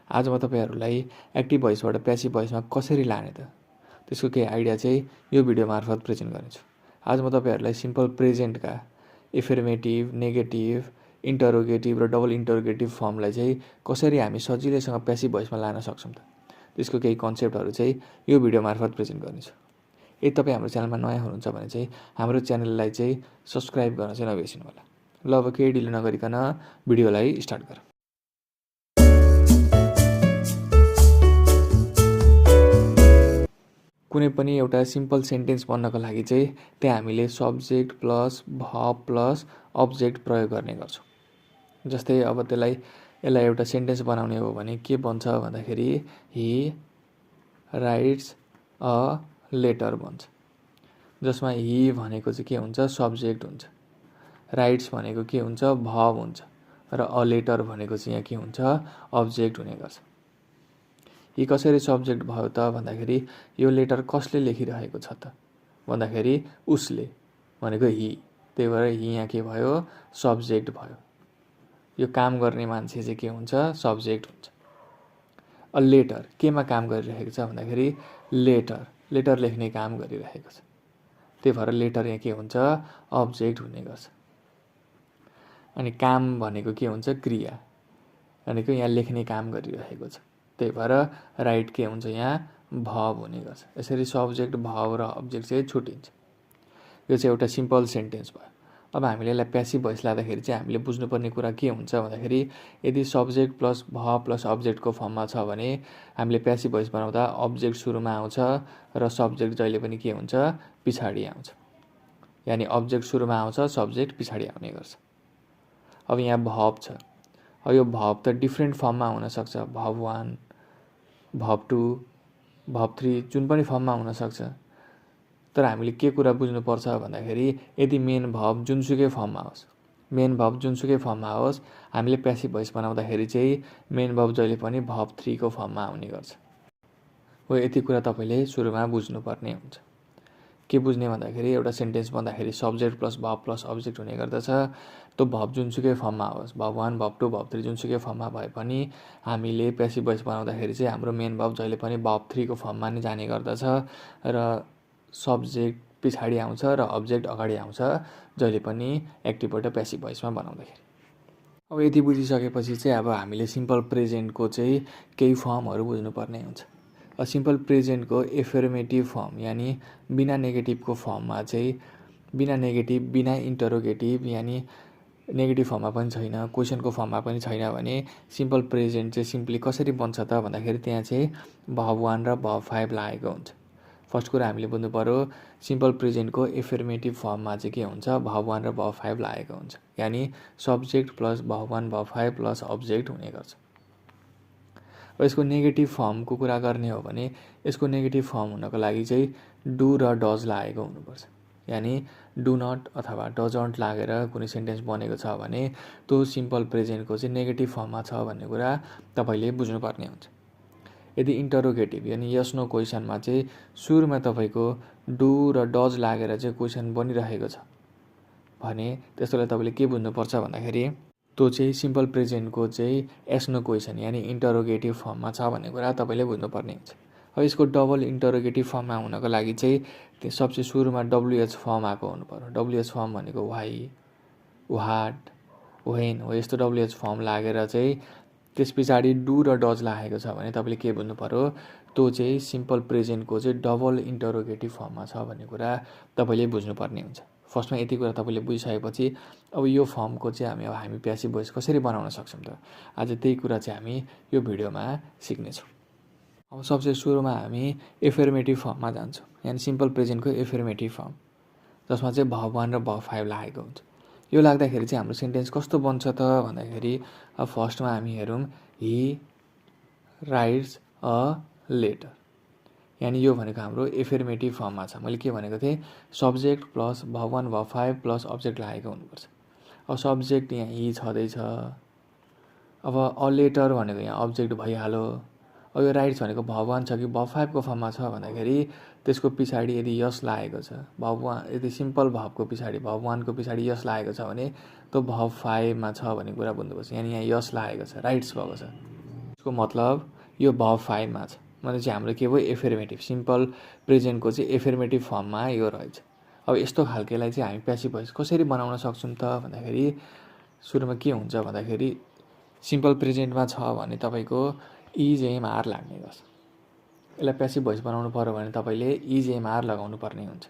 आज म तपाईहरुलाई एक्टिभ भोइसबाट प्यासिभ भोइसमा कसरी लाने त त्यसको केही आइडिया चाहिँ यो भिडियो मार्फत प्रेजेन्ट गर्नेछु। आज म तपाईहरुलाई सिम्पल प्रेजेन्टका एफर्मेटिभ, नेगेटिभ, इन्टरोगेटिभ र डबल इन्टरोगेटिभ फर्मलाई चाहिँ कसरी हामी सजिलैसँग प्यासिभ भोइसमा लान सक्छौं त त्यसको केही कन्सेप्टहरु चाहिँ यो भिडियो मार्फत प्रेजेन्ट गर्नेछु। यदि तपाई हाम्रो च्यानलमा नयाँ हुनुहुन्छ भने चाहिँ हाम्रो च्यानललाई चाहिँ सब्स्क्राइब गर्न चाहिँ नबिर्सनु होला। ल अब केही ढिलो नगरिकन भिडियोलाई स्टार्ट गरौँ। कुनै पनि एउटा सिम्पल सेन्टेन्स बन्नको लागि चाहिँ त्यहाँ हामीले subject plus verb plus object प्रयोग गर्ने गर्छौं। जस्तै अब यसलाई एउटा सेन्टेन्स बनाउने हो भने के बन्छ भन्दाखेरि ही राइट्स अ लेटर बन्छ। जसमा ही भनेको चाहिँ के हुन्छ सब्जेक्ट हुन्छ, राइट्स भनेको के हुन्छ भर्ब हुन्छ र अ लेटर भनेको चाहिँ यहाँ के हुन्छ अब्जेक्ट हुने गर्छ। यी कसरी सब्जेक्ट भयो त भन्दाखेरि यो लेटर कसले लेखिरहेको छ त भन्दाखेरि उसले भनेको ही, त्यही भएर ही यहाँ के भयो सब्जेक्ट भयो। यो काम गर्ने मान्छे चाहिँ के हुन्छ सब्जेक्ट हुन्छ। अ लेटर केमा काम गरिरहेको छ भन्दाखेरि लेटर लेख्ने काम गरिरहेको छ, त्यही भएर लेटर यहाँ के हुन्छ अब्जेक्ट हुने गर्छ। अनि काम भनेको के हुन्छ क्रिया, भनेको यहाँ लेख्ने काम गरिरहेको छ, त्यही भएर राइट के हुन्छ यहाँ भर्ब हुने गर्छ। यसरी सब्जेक्ट भर्ब र अब्जेक्ट चाहिँ छुटिन्छ। यो चाहिँ एउटा सिम्पल सेन्टेन्स भयो। अब हामीले यसलाई प्यासिभ भोइस लाँदाखेरि चाहिँ हामीले बुझ्नुपर्ने कुरा के हुन्छ भन्दाखेरि यदि सब्जेक्ट प्लस भर्ब प्लस अब्जेक्टको फर्ममा छ भने हामीले प्यासिभ भोइस बनाउँदा अब्जेक्ट सुरुमा आउँछ र सब्जेक्ट जहिले पनि के हुन्छ पछाडी आउँछ। यानी अब्जेक्ट सुरुमा आउँछ सब्जेक्ट पछाडी आउने गर्छ। अब यहाँ भर्ब छ। अब यो भर्ब त डिफ्रेन्ट फर्ममा हुन सक्छ, भर्ब 1, भर्ब 2, भर्ब 3 जुन पनि फर्ममा हुन सक्छ। तर हामीले के कुरा बुझ्नु पर्छ भन्दाखेरि यदि मेन भर्ब जुनसुकै फर्ममा होस् हामीले प्यासिभ भोइस बनाउँदाखेरि चाहिँ मेन भर्ब जहिले पनि भर्ब 3 को फर्ममा आउने गर्छ। हो यति कुरा तपाईले सुरुमा बुझ्नुपर्ने हुन्छ। के बुझ्ने भन्दाखेरि एउटा सेन्टेन्स भन्दाखेरि subject plus verb plus object हुने गर्दछ। त्यो भर्ब जुनसुकै फर्ममा होस्, भर्ब 1, भर्ब 2, भर्ब 3 जुनसुकै फर्ममा भए पनि हामीले प्यासिभ भोइस बनाउँदाखेरि चाहिँ हाम्रो मेन भर्ब जहिले पनि भर्ब 3 को फर्ममा नै जाने गर्दछ र सब्जेक्ट पछाडी आउँछ र अब्जेक्ट अगाडि आउँछ जहिले पनि एक्टिभबाट प्यासिभ भोइसमा बनाउँदाखेरि। अब यति बुझिसकेपछि चाहिँ अब हामीले सिम्पल प्रेजेन्टको चाहिँ केही फर्महरु बुझ्नुपर्ने हुन्छ। सिम्पल प्रेजेन्टको एफर्मेटिभ फर्म यानी बिना नेगेटिभको फर्ममा चाहिँ बिना नेगेटिभ बिना इन्टरोगेटिभ यानी नेगेटिभ फर्ममा पनि छैन, क्वेशनको फर्ममा पनि छैन भने सिम्पल प्रेजेन्ट चाहिँ सिम्पली कसरी बन्छ त भन्दाखेरि त्यहाँ चाहिँ भर्ब 1 र भर्ब 5 लागेको हुन्छ। फर्स्ट कुरा हामीले बुझ्नु पर्यो सिम्पल प्रेजेन्टको एफर्मेटिभ फर्ममा चाहिँ के हुन्छ भर्ब 1 र भर्ब 5 लागेको हुन्छ। यानी subject plus verb 1 verb 5 plus object हुने गर्छ। अब यसको नेगेटिभ फर्मको कुरा गर्ने हो भने यसको नेगेटिभ फर्म हुनको लागि चाहिँ डु र डज लागेको हुनुपर्छ। यानी डु नट अथवा डजन्ट लागेर कुनै सेन्टेन्स बनेको छ भने त्यो सिम्पल प्रेजेन्टको चाहिँ नेगेटिभ फर्ममा छ भन्ने कुरा तपाईले बुझ्नुपर्ने हुन्छ। यदि इन्टरोगेटिभ यानी यस नो क्वेशनमा चाहिँ सुरुमा तपाईको डु र डज लागेर चाहिँ क्वेशन बनिरहेको छ भने त्यसैले तपाईले के बुझ्नुपर्छ भन्दाखेरि त्यो चाहिँ सिम्पल प्रेजेन्टको चाहिँ यस नो क्वेशन यानी इन्टरोगेटिभ फर्ममा छ भन्ने कुरा तपाईले बुझ्नुपर्ने हुन्छ। अब यसको डबल इन्टरोगेटिभ फर्ममा हुनको लागि चाहिँ त्यो सबसे सुरुमा डब्ल्युएच फर्म आएको हुनुपर्यो। डब्ल्युएच फर्म भनेको व्हाई, व्हाट, व्हेन हो यस्तो डब्ल्युएच फर्म लागेर चाहिँ त्यसपछाडी डु र डज लागेको छ भने तपाईले के बुझ्नु पर्यो त्यो चाहिँ सिम्पल प्रेजेन्टको चाहिँ डबल इन्टरोगेटिभ फर्ममा छ भन्ने कुरा तपाईले बुझ्नुपर्ने हुन्छ। फर्स्टमा यति कुरा तपाईले बुझिसकेपछि अब यो फर्मको चाहिँ हामी प्यासिभ भोइस कसरी बनाउन सक्छौं त आज त्यही कुरा चाहिँ हामी यो भिडियोमा सिक्ने छौं। अब सबसे सुरुमा हामी एफर्मेटिभ फर्ममा जान्छौं यानी सिम्पल प्रेजेन्टको एफर्मेटिभ फर्म जसमा चाहिँ भर्ब 1 र भर्ब 5 लागेको हुन्छ। यो लाग्दाखेरि चाहिँ हाम्रो सेन्टेन्स कस्तो बन्छ त भन्दाखेरि अब फर्स्टमा हामी हेरौं ही राइट्स अ लेटर यानी यो भनेको हाम्रो एफर्मेटिभ फर्ममा छ। मैले के भनेको थिएँ subject plus verb 1 verb 5 plus object लागेको हुनुपर्छ। अब सब्जेक्ट यहाँ ही छदैछ। अब अ लेटर भनेको यहाँ अब्जेक्ट भइहाल्यो। अब यो राइट्स भनेको भर्ब 1 छ कि भर्ब 5 को फर्ममा छ भन्दाखेरि त्यसको पछाडी यदि यस लागेको छ भर्ब 1 यदि सिम्पल भर्बको पछाडी भर्ब 1 को पछाडी यस लागेको छ भने त्यो भर्ब 5 मा छ भन्ने कुरा बुझ्नुपर्छ। यानी यहाँ यस लागेको छ राइट्स भएको छ। यसको मतलब यो भर्ब 5 मा छ भने चाहिँ हाम्रो के भयो एफर्मेटिभ सिम्पल प्रेजेन्टको चाहिँ एफर्मेटिभ फर्ममा यो रहेछ। अब यस्तो खालकेलाई चाहिँ हामी प्यासिभ भोइस कसरी बनाउन सक्छौँ त भन्दाखेरि सुरुमा के हुन्छ भन्दाखेरि सिम्पल प्रेजेन्टमा छ भने तपाईँको इज एम आर लाग्ने गर्छ। यसलाई प्यासिभ भोइस बनाउनु पर्यो भने तपाईँले इज एम आर लगाउनु पर्ने हुन्छ।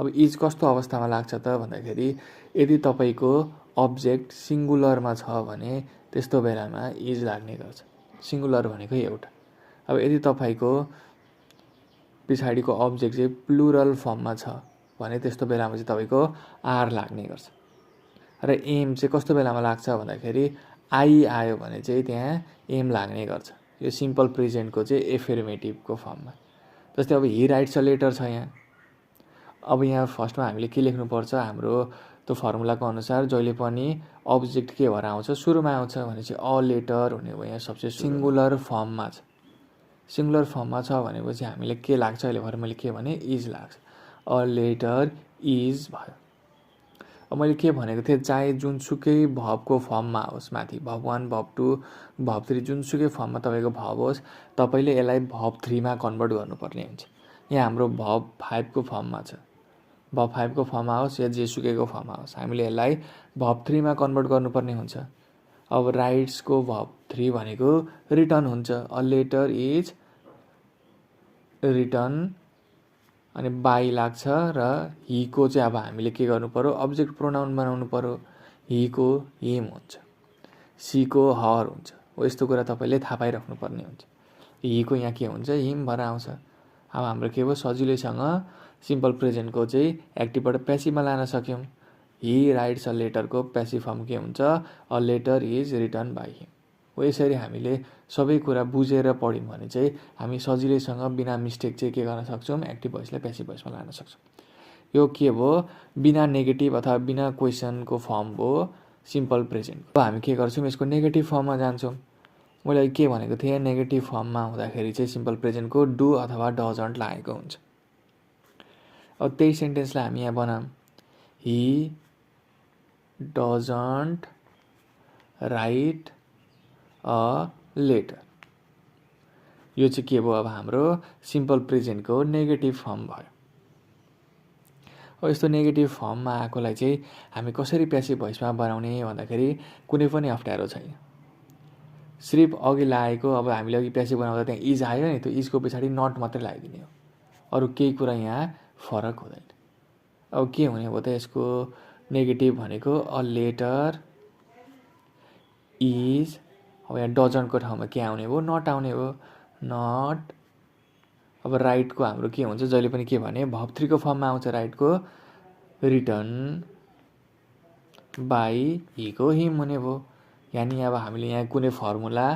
अब इज कस्तो अवस्थामा लाग्छ त भन्दाखेरि यदि तपाईँको अब्जेक्ट सिङ्गुलरमा छ भने त्यस्तो बेलामा इज लाग्ने गर्छ। सिङ्गुलर भनेको एउटा। अब यदि तपाईँको पछाडिको अब्जेक्ट चाहिँ प्लुरल फर्ममा छ भने त्यस्तो बेलामा चाहिँ तपाईँको आर लाग्ने गर्छ। र एम चाहिँ कस्तो बेलामा लाग्छ भन्दाखेरि आई आयो भने चाहिँ त्यहाँ एम लाग्ने गर्छ। यो सिम्पल प्रेजेन्टको चाहिँ एफर्मेटिभको फर्ममा। जस्तै अब हि राइट्स अ लेटर छ यहाँ। अब यहाँ फर्स्टमा हामीले के लेख्नुपर्छ हाम्रो त्यो फर्मुलाको अनुसार जहिले पनि अब्जेक्ट के भएर आउँछ सुरुमा आउँछ भने चाहिँ अ लेटर हुने भयो। यहाँ सबसे सिङ्गुलर फर्ममा छ। सिङ्गुलर फर्ममा छ भनेपछि हामीले के लाग्छ अहिले भएर मैले के भने इज लाग्छ। अ लेटर इज भयो। अब मैले के भनेको थिएँ चाहे जुनसुकै भर्बको फर्ममा होस् माथि भर्ब 1 भर्ब 2 भर्ब 3 जुनसुकै फर्ममा तपाईँको भर्ब होस् तपाईँले यसलाई भर्ब 3 मा कन्भर्ट गर्नुपर्ने हुन्छ। यहाँ हाम्रो भर्ब 5 को फर्ममा छ। भर्ब 5 को फर्ममा होस् या जेसुकैको फर्ममा होस् हामीले यसलाई भर्ब 3 मा कन्भर्ट गर्नुपर्ने हुन्छ। अब राइट्सको भर्ब 3 भनेको रिटर्न हुन्छ। अ लेटर इज रिटर्न अनि बाई लाग्छ र हिको चाहिँ अब हामीले के गर्नु पर्यो अब्जेक्ट प्रोनाउन बनाउनु पर्यो। हिको हिम हुन्छ। सीको हर हुन्छ। हो यस्तो कुरा तपाईँले थाहा पाइराख्नु पर्ने हुन्छ। हिको यहाँ के हुन्छ हिम भएर आउँछ। अब हाम्रो के भयो सजिलैसँग सिम्पल प्रेजेन्टको चाहिँ एक्टिभबाट प्यासिभमा लान सक्यौँ। हि राइट्स अ लेटरको प्यासिभ फर्म के हुन्छ a letter is written by him. हो यसरी हामीले सबै कुरा बुझेर पढ्यौँ भने चाहिँ हामी सजिलैसँग बिना मिस्टेक चाहिँ के गर्न सक्छौँ एक्टिभ भोइसलाई प्यासिभ भोइसमा लान सक्छौँ। यो के भयो बिना नेगेटिभ अथवा बिना क्वेसनको फर्म भयो सिम्पल प्रेजेन्ट। अब हामी के गर्छौँ यसको नेगेटिभ फर्ममा जान्छौँ। मैले के भनेको थिएँ नेगेटिभ फर्ममा हुँदाखेरि चाहिँ सिम्पल प्रेजेन्टको डु अथवा डजन्ट लागेको हुन्छ। अब त्यही सेन्टेन्सलाई हामी यहाँ बनाऊँ he doesn't write a letter. यो चाहिँ के भयो अब हाम्रो सिम्पल प्रेजेन्टको नेगेटिभ फर्म भयो। अब यस्तो नेगेटिभ फर्ममा आएकोलाई चाहिँ हामी कसरी प्यासिभ भोइसमा बनाउने भन्दाखेरि कुनै पनि अप्ठ्यारो छैन। सिर्फ अघि लागेको अब हामीले अघि प्यासिभ बनाउँदा त्यहाँ इज आयो नि त्यो इजको पछाडि नट मात्रै लगाइदिने हो। अरू केही कुरा यहाँ फरक हुँदैन। अब के हुने हो त यसको नेगेटिभ भनेको अ लेटर इज अब यहाँ डजन्टको ठाउँमा के आउने भयो नट आउने भयो। नट अब राइटको हाम्रो के हुन्छ जहिले पनि के भने भर्ब 3 को फर्ममा आउँछ राइटको रिटर्न बाई हिको हिम हुने भयो। यानि अब हामीले यहाँ कुनै फर्मुला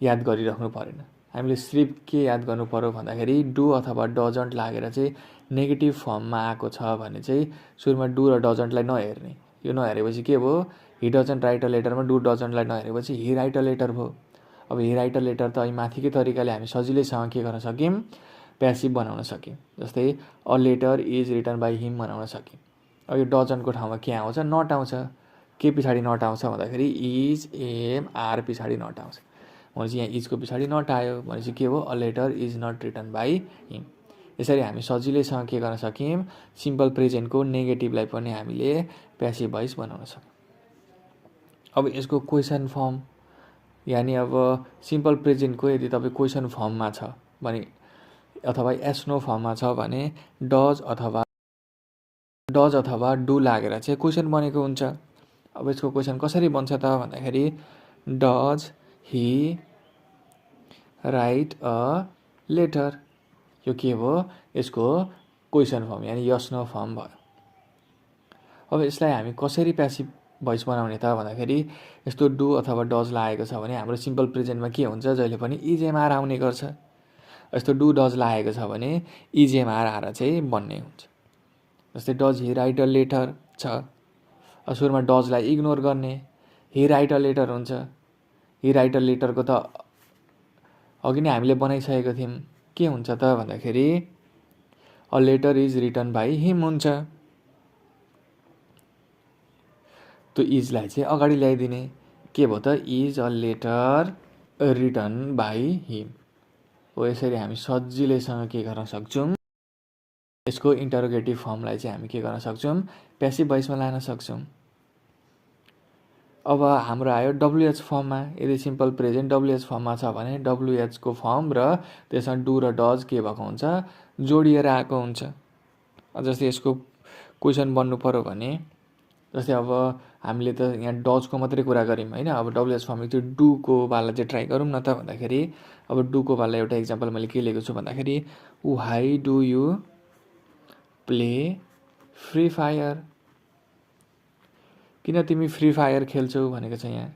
याद गरिराख्नु परेन। हामीले सिर्फ के याद गर्नु पर्यो भन्दाखेरि डु अथवा डजन्ट लागेर चाहिँ नेगेटिभ फर्ममा आएको छ भने चाहिँ सुरुमा डु र डजन्टलाई नहेर्ने। यो नहेरेपछि के भयो हि डजन्ट राइट अ लेटरमा डु डजन्टलाई नहेरेपछि हि राइट अ लेटर भयो। अब हि राइट अ लेटर त अहिले माथिकै तरिकाले हामी सजिलैसँग के गर्न सक्यौँ प्यासिभ बनाउन सक्यौँ। जस्तै a letter is written by him बनाउन सक्यौँ। अब यो डजन्टको ठाउँमा के आउँछ नट आउँछ। के पछाडि नट आउँछ भन्दाखेरि इज एम आर पछाडि नट आउँछ भनेपछि यहाँ इजको पछाडि नट आयो भनेपछि के भयो a letter is not written by him. यसरी हामी सजिलैसँग के गर्न सक्यौँ सिम्पल प्रेजेन्टको नेगेटिभलाई पनि हामीले प्यासिभ भोइस बनाउन सक्यौँ। अब यसको क्वेसन फर्म यानि अब सिम्पल प्रेजेन्टको यदि तपाईँ क्वेसन फर्ममा छ भने अथवा एस नो फर्ममा छ भने डज अथवा डु लागेर चाहिँ क्वेसन बनेको हुन्छ। अब यसको क्वेसन कसरी बन्छ त भन्दाखेरि does he write a letter. यो के भयो यसको क्वेसन फर्म यानि यस नो फर्म भयो। अब यसलाई हामी कसरी प्यासिभ भोइस बनाउने त भन्दाखेरि यस्तो डु अथवा डज लागेको छ भने हाम्रो सिम्पल प्रेजेन्टमा के हुन्छ जहिले पनि इजेएमआर आउने गर्छ। यस्तो डु डज लागेको छ भने इजेएमआर आएर चाहिँ बन्ने हुन्छ। जस्तै does he write a letter छ सुरुमा डजलाई इग्नोर गर्ने हि राइट अ लेटर हुन्छ। हि राइट अ लेटरको त अघि नै हामीले बनाइसकेको थियौँ के हुन्छ त भन्दाखेरि a letter is written by him हुन्छ। त्यो इजलाई चाहिँ अगाडि ल्याइदिने के भयो त is a letter written by him. हो यसरी हामी सजिलैसँग के गर्न सक्छौँ, यसको इन्टरोगेटिभ फर्मलाई चाहिँ हामी के गर्न सक्छौँ, प्यासिभ भोइसमा लान सक्छौँ। अब हाम्रो आयो डब्लुएच फर्ममा। यदि सिम्पल प्रेजेन्ट डब्लुएच फर्ममा छ भने डब्लुएचको फर्म र त्यसमा डु र डज के भएको हुन्छ, जोडिएर आएको हुन्छ। जस्तै यसको क्वेसन बन्नु पऱ्यो भने जस्तै अब हामीले त यहाँ डजको मात्रै कुरा गऱ्यौँ होइन, अब डब्लुएच फर्म त्यो डुको वाला चाहिँ ट्राई गरौँ न त भन्दाखेरि, अब डुको वाला एउटा इक्जाम्पल मैले के लिएको छु भन्दाखेरि, why do you play free fire, किन तिमी फ्री फायर खेल्छौ भनेको छ यहाँ।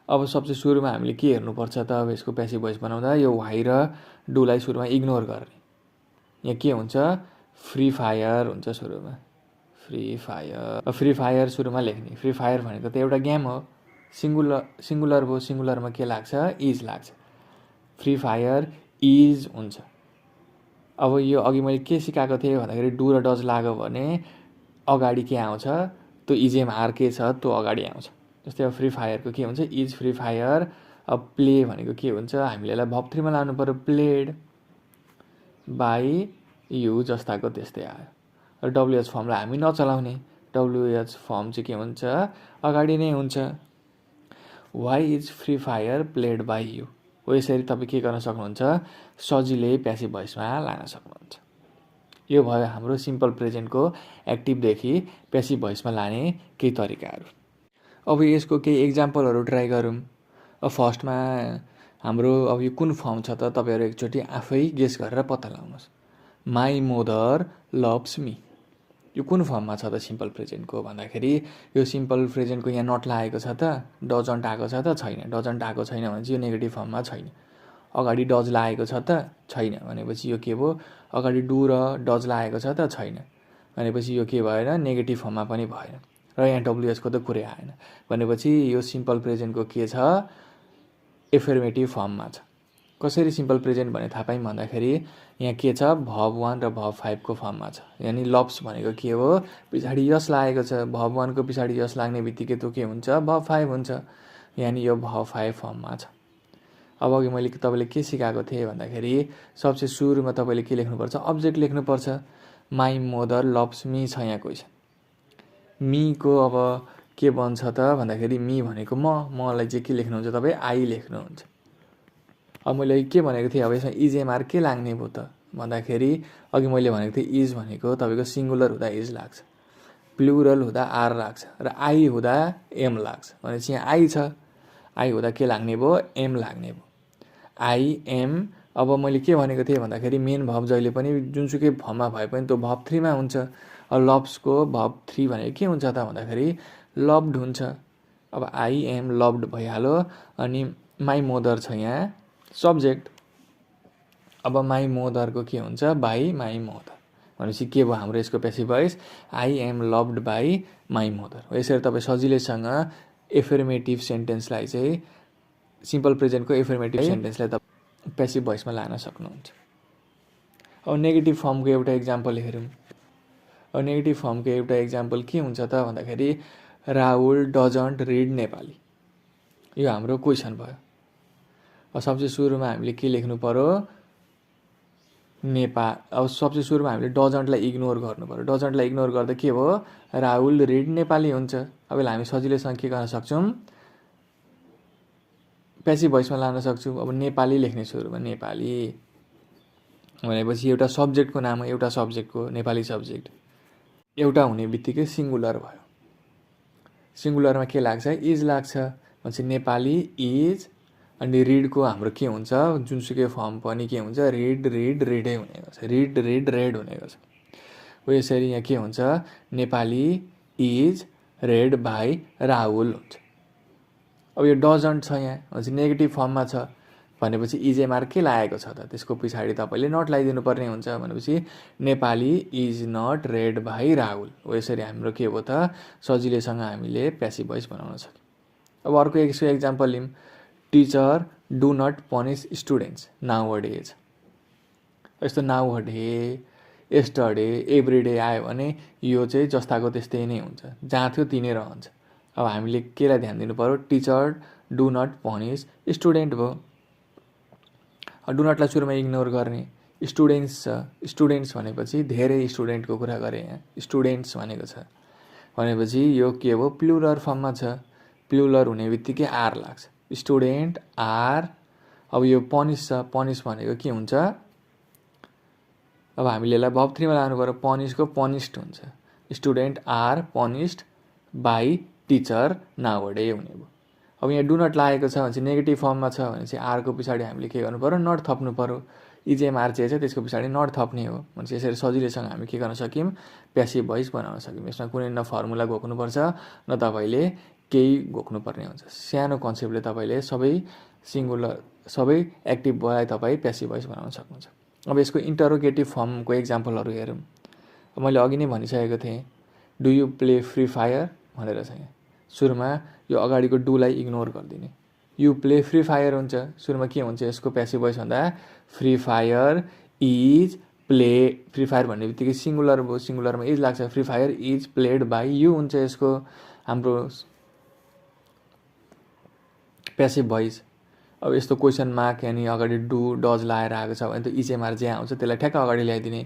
अब सबसे सुरुमा हामीले के हेर्नुपर्छ त, अब यसको प्यासिभ भोइस बनाउँदा यो व्हाई र डुलाई सुरुमा इग्नोर गर्ने। यहाँ के हुन्छ, फ्री फायर हुन्छ सुरुमा, फ्री फायर। फ्री फायर सुरुमा लेख्ने, फ्री फायर भनेको त एउटा गेम हो, सिङ्गुलर भयो, सिङ्गुलरमा के लाग्छ, इज लाग्छ, फ्री फायर इज हुन्छ। अब यो अघि मैले के सिकाएको थिएँ भन्दाखेरि डु र डज लाग्यो भने अगाडि के आउँछ, त्यो इजेएमआर के छ त्यो अगाडि आउँछ। जस्तै अब फ्री फायरको के हुन्छ, इज फ्री फायर। अब प्ले भनेको के हुन्छ, हामीले यसलाई भर्ब 3 मा लानु पऱ्यो, प्लेड बाई यु जस्ताको त्यस्तै आयो। र डब्लुएच फर्मलाई हामी नचलाउने, डब्लुएच फर्म चाहिँ के हुन्छ, अगाडि नै हुन्छ, why is free fire played by you. हो यसरी तपाईँ के गर्न सक्नुहुन्छ, सजिलै प्यासिभ भोइसमा लान सक्नुहुन्छ। यो भयो हाम्रो सिम्पल प्रेजेन्टको एक्टिभदेखि प्यासिभ भोइसमा लाने केही तरिकाहरू। अब यसको केही इक्जाम्पलहरू ट्राई गरौँ। अब फर्स्टमा हाम्रो अब यो कुन फर्म छ त, तपाईँहरू एकचोटि आफै गेस गरेर पत्ता लगाउनुहोस्। माई मदर लभ्स मी, यो कुन फर्ममा छ त सिम्पल प्रेजेन्टको भन्दाखेरि, यो सिम्पल प्रेजेन्टको यहाँ नट लागेको छ त, डजन्ट आएको छ त, छैन। डजन्ट आएको छैन भने चाहिँ यो नेगेटिभ फर्ममा छैन। अगाडि डज लागेको छ त, छैन भनेपछि यो के भयो, अगाडि डु र डज लागेको छ त, छैन भनेपछि यो के भएन, नेगेटिभ फर्ममा पनि भएन। र यहाँ डब्लुएचको त कुरै आएन भनेपछि यो सिम्पल प्रेजेन्टको के छ, एफर्मेटिभ फर्ममा छ। कसरी सिम्पल प्रेजेन्ट भने थाहा पायौँ भन्दाखेरि, यहाँ के छ, भर्ब 1 र भर्ब 5 को फर्ममा छ। यानि लभ्स भनेको के हो, पछाडि यस लागेको छ, भर्ब 1 को पछाडि यस लाग्ने बित्तिकै त्यो के हुन्छ, भर्ब 5 हुन्छ, यानि यो भर्ब 5 फर्ममा छ। अब अघि मैले तपाईँले के सिकाएको थिएँ भन्दाखेरि, सबसे सुरुमा तपाईँले के लेख्नुपर्छ, अब्जेक्ट लेख्नुपर्छ। माई मदर लभ्स मी छ यहाँ क्वेसन, मीको अब के बन्छ त भन्दाखेरि, मी भनेको मलाई चाहिँ के लेख्नुहुन्छ तपाईँ, आई लेख्नुहुन्छ। अब मैले के भनेको थिएँ, अब यसमा इजेएमआर के लाग्ने भयो त भन्दाखेरि, अघि मैले भनेको थिएँ इज भनेको तपाईँको सिङ्गुलर हुँदा इज लाग्छ, प्लुरल हुँदा आर लाग्छ, र आई हुँदा एम लाग्छ। भनेपछि यहाँ आई छ, आई हुँदा के लाग्ने भयो, एम लाग्ने भयो, आई एम। अब मैले के भनेको थिएँ भन्दाखेरि, मेन भर्ब जहिले पनि जुनसुकै फर्ममा भए पनि त्यो भर्ब 3 मा हुन्छ। लभ्सको भर्ब 3 भनेको के हुन्छ त भन्दाखेरि, लभ्ड हुन्छ। अब आई एम लभ्ड भइहाल्यो, अनि माई मदर छ यहाँ सब्जेक्ट। अब माई मदरको के हुन्छ, बाई माई मदर भनेपछि के भयो हाम्रो यसको passive voice, I am loved by my mother. यसरी तपाईँ सजिलैसँग एफर्मेटिभ सेन्टेन्सलाई चाहिँ, सिम्पल प्रेजेन्टको एफर्मेटिभ सेन्टेन्सलाई तपाईँ प्यासिभ भोइसमा लान सक्नुहुन्छ। अब नेगेटिभ फर्मको एउटा इक्जाम्पल हेरौँ। अब नेगेटिभ फर्मको एउटा इक्जाम्पल के हुन्छ त भन्दाखेरि, राहुल डजन्ट रिड नेपाली, यो हाम्रो क्वेसन भयो। अब सबसे सुरुमा हामीले के लेख्नु पऱ्यो, अब सबसे सुरुमा हामीले डजन्टलाई इग्नोर गर्नु पऱ्यो। डजन्टलाई इग्नोर गर्दा के भयो, राहुल रिड नेपाली हुन्छ। अब हामी सजिलैसँग के गर्न सक्छौँ, प्यासिभ भोइसमा लान सक्छौँ। अब नेपाली लेख्ने सुरुमा, नेपाली भनेपछि एउटा सब्जेक्टको नाम हो, एउटा सब्जेक्टको, नेपाली सब्जेक्ट एउटा हुने बित्तिकै सिङ्गुलर भयो। सिङ्गुलरमा के लाग्छ, इज लाग्छ भनेपछि नेपाली इज। अनि रिडको हाम्रो के हुन्छ, जुनसुकै फर्म पनि के हुन्छ, रिडै हुने गर्छ, रेड हुने गर्छ। हो यसरी यहाँ के हुन्छ, Nepali is red by Rahul हुन्छ। अब यो डजन्ट छ यहाँ भनेपछि नेगेटिभ फर्ममा छ भनेपछि इजेएमआर के लागेको छ त, त्यसको पछाडि तपाईँले नट लगाइदिनु पर्ने हुन्छ। भनेपछि Nepali is not read by Rahul. हो यसरी हाम्रो के भयो त, सजिलैसँग हामीले प्यासिभ भोइस बनाउन सक्यौँ। अब अर्को यसको इक्जाम्पल लिउँ, teacher do not punish students nowadays. यस्तो नाउ डे, यस्टरडे, एभ्रिडे आयो भने यो चाहिँ जस्ताको त्यस्तै नै हुन्छ, जहाँ थियो त्यहीँ नै रहन्छ। अब हामीले केलाई ध्यान दिनु पऱ्यो, teacher do not punish student भयो। डु नटलाई सुरुमा इग्नोर गर्ने। स्टुडेन्ट्स छ, स्टुडेन्ट्स भनेपछि धेरै स्टुडेन्टको कुरा गरेँ यहाँ, स्टुडेन्ट्स भनेको छ भनेपछि यो के हो प्लुरल फर्ममा छ। प्लुरल हुने बित्तिकै आर लाग्छ, स्टुडेन्ट आर। अब यो पनिस छ, पनिस भनेको के हुन्छ, अब हामीले यसलाई भर्ब 3 मा लानु पर्यो। पनिसको पनिस्ड हुन्छ, student are punished by teacher nowadays हुने भयो। अब यहाँ डु नट लागेको छ भने चाहिँ नेगेटिभ फर्ममा छ भने चाहिँ आरको पछाडि हामीले के गर्नु पर्यो, नट थप्नु पर्यो। इजेएमआर चाहिँ त्यसको पछाडि नट थप्ने हो भने चाहिँ यसरी सजिलैसँग हामी के गर्न सक्यौँ, प्यासिभ भोइस बनाउन सक्यौँ। यसमा कुनै न फर्मुला घोक्नुपर्छ न तपाईँले केही घोक्नुपर्ने हुन्छ। सानो कन्सेप्टले तपाईँले सबै सिङ्गुलर सबै एक्टिभ भोइसलाई तपाईँ प्यासिभ भोइस बनाउन सक्नुहुन्छ। अब यसको इन्टरोगेटिभ फर्मको इक्जाम्पलहरू हेरौँ। मैले अघि नै भनिसकेको थिएँ, do you play free fire भनेर चाहिँ सुरुमा यो अगाडिको डुलाई इग्नोर गरिदिने। यु प्ले फ्री फायर हुन्छ, सुरुमा के हुन्छ यसको प्यासिभ भोइस भन्दा free fire is play. Free fire भन्ने बित्तिकै सिङ्गुलर भयो, सिङ्गुलरमा इज लाग्छ। Free fire is played by you हुन्छ यसको हाम्रो प्यासिभ भोइस। अब यस्तो क्वेसन मार्क यानि अगाडि डु डज लाएर आएको छ भने त इजेएमआर जे आउँछ त्यसलाई ठ्याक्क अगाडि ल्याइदिने।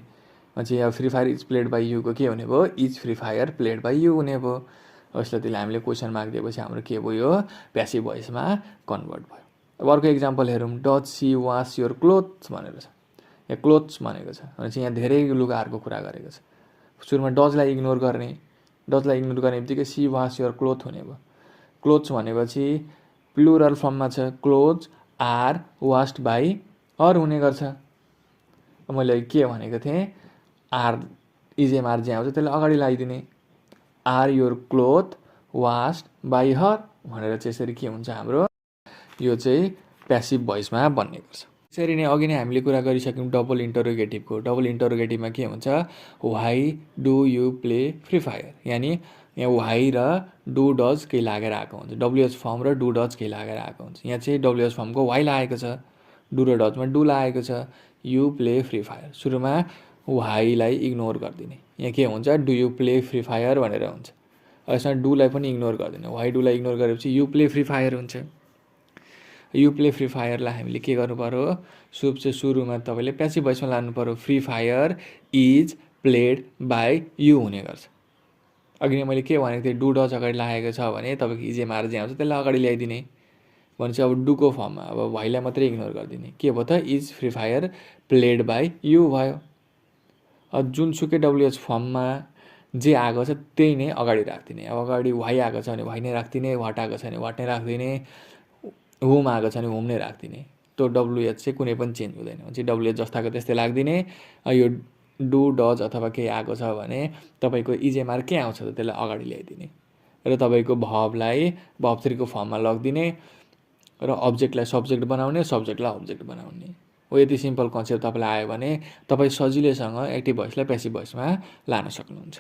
चाहिँ अब free fire is played by UCO के हुने भयो, is free fire played by you हुने भयो। यसलाई त्यसले हामीले क्वेसन मार्क दिएपछि हाम्रो के भयो, प्यासिभ भोइसमा कन्भर्ट भयो। अब अर्को इक्जाम्पल हेरौँ, does she wash your clothes भनेर छ। यहाँ क्लोथ्स भनेको छ भने चाहिँ यहाँ धेरै लुगाहरूको कुरा गरेको छ। सुरुमा डजलाई इग्नोर गर्ने, डजलाई इग्नोर गर्ने बित्तिकै सी वास योर क्लोथ हुने भयो। क्लोथ्स भनेपछि प्लुरल फर्ममा छ, clothes are washed by her हुने गर्छ। मैले के भनेको थिएँ, आर इजेएमआर जे आउँछ त्यसलाई अगाडि लगाइदिने। Are your cloth washed by her भनेर चाहिँ यसरी के हुन्छ हाम्रो, यो चाहिँ प्यासिभ भोइसमा बन्ने गर्छ। यसरी नै अघि नै हामीले कुरा गरिसक्यौँ डबल इन्टरोगेटिभको। डबल इन्टरोगेटिभमा के हुन्छ, why do you play free fire, यानि यहाँ वाइ र डु डज केही लागेर आएको हुन्छ, डब्लुएच फर्म र डु डज केही लागेर आएको हुन्छ। यहाँ चाहिँ डब्लुएच फर्मको वाइ लागेको छ, डु र डजमा डु लागेको छ। यु प्ले फ्री फायर, सुरुमा वाइलाई इग्नोर गरिदिने। यहाँ के हुन्छ, do you play free fire भनेर हुन्छ। यसमा डुलाई पनि इग्नोर गरिदिने। वाइ डुलाई इग्नोर गरेपछि यु प्ले फ्री फायर हुन्छ। यु प्ले फ्री फायरलाई हामीले के गर्नु पर्यो, सुरुमा तपाईँले प्यासिभ भोइसमा लानु पर्यो। Free fire is played by you हुने गर्छ। अघि नै मैले के भनेको थिएँ, डु डज अगाडि लागेको छ भने तपाईँको इजेएमआर जे आउँछ त्यसलाई अगाडि ल्याइदिने भनेपछि अब डुको फर्ममा अब वाइलाई मात्रै इग्नोर गरिदिने। के भयो त, is free fire played by you भयो। अब जुनसुकै डब्लुएच फर्ममा जे आएको छ त्यही नै अगाडि राखिदिने। अब अगाडि वाइ आएको छ भने वाइ नै राखिदिने, वाट आएको छ भने वाट नै राखिदिने, हुम आएको छ भने हुम नै राखिदिने। त्यो डब्लुएच चाहिँ कुनै पनि चेन्ज हुँदैन, चाहिँ डब्लुएच जस्ताको त्यस्तै राखिदिने। यो डु डज अथवा केही आएको छ भने तपाईँको इजेएमआर के आउँछ त त्यसलाई अगाडि ल्याइदिने र तपाईँको भर्बलाई भर्ब 3 को फर्ममा लगिदिने र अब्जेक्टलाई सब्जेक्ट बनाउने, सब्जेक्टलाई अब्जेक्ट बनाउने हो। यति सिम्पल कन्सेप्ट तपाईँलाई आयो भने तपाईँ सजिलैसँग एक्टिभ भोइसलाई प्यासिभ भोइसमा लान सक्नुहुन्छ।